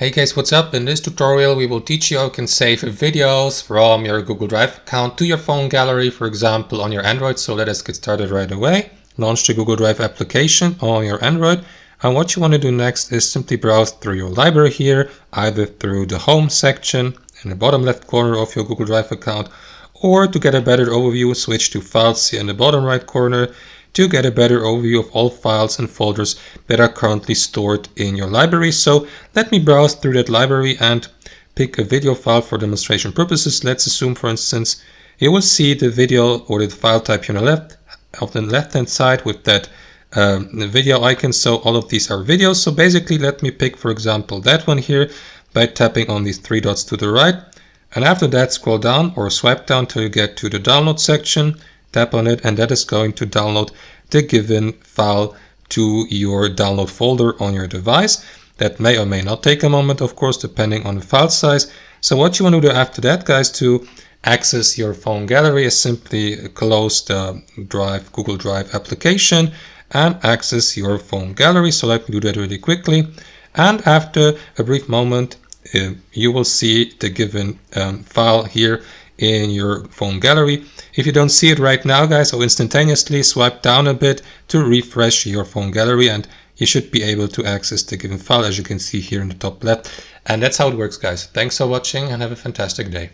Hey guys, what's up? In this tutorial we will teach you how you can save videos from your Google Drive account to your phone gallery, for example on your Android. So let us get started right away. Launch the Google Drive application on your Android, and what you want to do next is simply browse through your library here, either through the home section in the bottom left corner of your Google Drive account, or to get a better overview, switch to Files here in the bottom right corner to get a better overview of all files and folders that are currently stored in your library. So let me browse through that library and pick a video file for demonstration purposes. Let's assume, for instance, you will see the video or the file type here on the left hand side with that video icon. So all of these are videos. So basically let me pick, for example, that one here by tapping on these three dots to the right. And after that, scroll down or swipe down till you get to the download section. Tap on it, and that is going to download the given file to your download folder on your device. That may or may not take a moment, of course, depending on the file size. So what you want to do after that, guys, to access your phone gallery is simply close the Google Drive application and access your phone gallery. So let me do that really quickly. And after a brief moment, you will see the given file here in your phone gallery. If you don't see it right now, guys, so instantaneously swipe down a bit to refresh your phone gallery, and you should be able to access the given file, as you can see here in the top left. And that's how it works, guys. Thanks for watching and have a fantastic day.